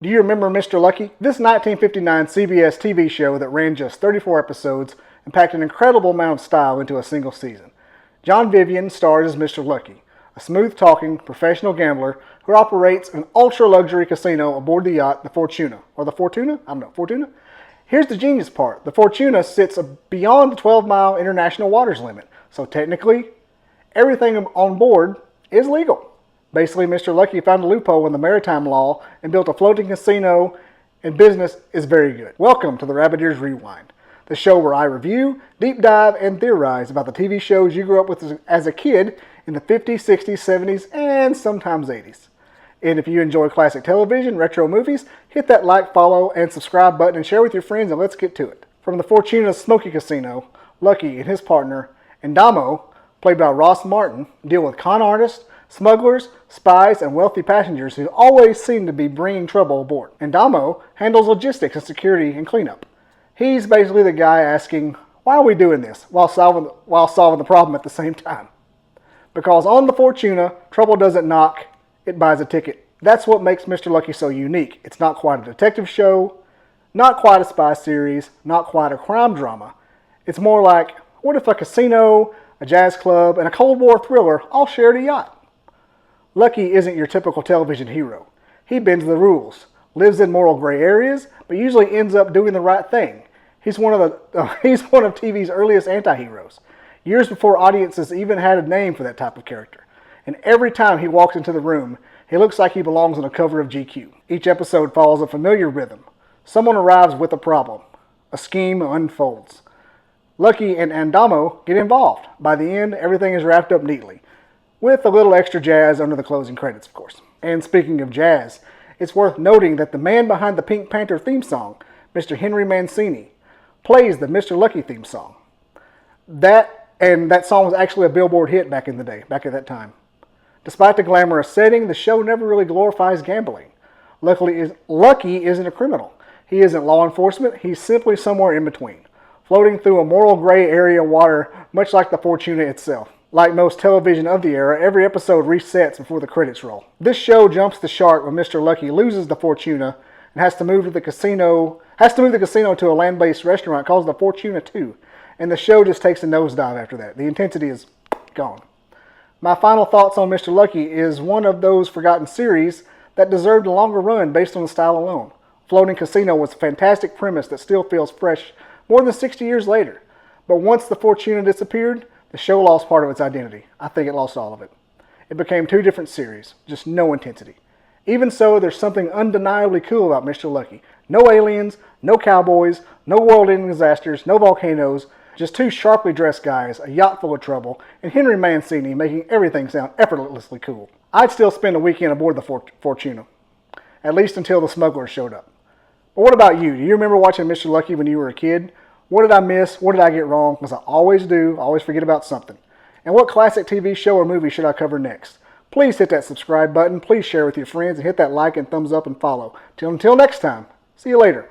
Do you remember Mr. Lucky? This 1959 CBS TV show that ran just 34 episodes and packed an incredible amount of style into a single season. John Vivyan stars as Mr. Lucky, a smooth-talking professional gambler who operates an ultra-luxury casino aboard the yacht, the Fortuna. Or the Fortuna? I don't know, Fortuna? Here's the genius part. The Fortuna sits beyond the 12-mile international waters limit, so technically, everything on board is legal. Basically, Mr. Lucky found a loophole in the maritime law and built a floating casino, and business is very good. Welcome to the Rabbit Ears Rewind, the show where I review, deep dive, and theorize about the TV shows you grew up with as a kid in the 50s, 60s, 70s, and sometimes 80s. And if you enjoy classic television, retro movies, hit that like, follow, and subscribe button and share with your friends, and let's get to it. From the Fortuna Smoky Casino, Lucky and his partner, Andamo, played by Ross Martin, deal with con artists, smugglers, spies, and wealthy passengers who always seem to be bringing trouble aboard. Andamo handles logistics and security and cleanup. He's basically the guy asking, why are we doing this, while solving the problem at the same time? Because on the Fortuna, trouble doesn't knock, it buys a ticket. That's what makes Mr. Lucky so unique. It's not quite a detective show, not quite a spy series, not quite a crime drama. It's more like, what if a casino, a jazz club, and a Cold War thriller all shared a yacht? Lucky isn't your typical television hero. He bends the rules, lives in moral gray areas, but usually ends up doing the right thing. He's one of TV's earliest antiheroes, years before audiences even had a name for that type of character. And every time he walks into the room, he looks like he belongs on the cover of GQ. Each episode follows a familiar rhythm. Someone arrives with a problem. A scheme unfolds. Lucky and Andamo get involved. By the end, everything is wrapped up neatly, with a little extra jazz under the closing credits, of course. And speaking of jazz, it's worth noting that the man behind the Pink Panther theme song, Mr. Henry Mancini, plays the Mr. Lucky theme song. That song was actually a Billboard hit back in the day, back at that time. Despite the glamorous setting, the show never really glorifies gambling. Lucky isn't a criminal. He isn't law enforcement. He's simply somewhere in between, floating through a moral gray area of water, much like the Fortuna itself. Like most television of the era, every episode resets before the credits roll. This show jumps the shark when Mr. Lucky loses the Fortuna and has to move the casino to a land-based restaurant called the Fortuna 2. And the show just takes a nosedive after that. The intensity is gone. My final thoughts on Mr. Lucky is one of those forgotten series that deserved a longer run based on the style alone. Floating Casino was a fantastic premise that still feels fresh more than 60 years later. But once the Fortuna disappeared, the show lost part of its identity. I think it lost all of it. It became two different series, just no intensity. Even so, there's something undeniably cool about Mr. Lucky. No aliens, no cowboys, no world-ending disasters, no volcanoes, just two sharply dressed guys, a yacht full of trouble, and Henry Mancini making everything sound effortlessly cool. I'd still spend a weekend aboard the Fortuna, at least until the smugglers showed up. But what about you? Do you remember watching Mr. Lucky when you were a kid? What did I miss? What did I get wrong? Because I always do. I always forget about something. And what classic TV show or movie should I cover next? Please hit that subscribe button. Please share with your friends and hit that like and thumbs up and follow. Until next time, see you later.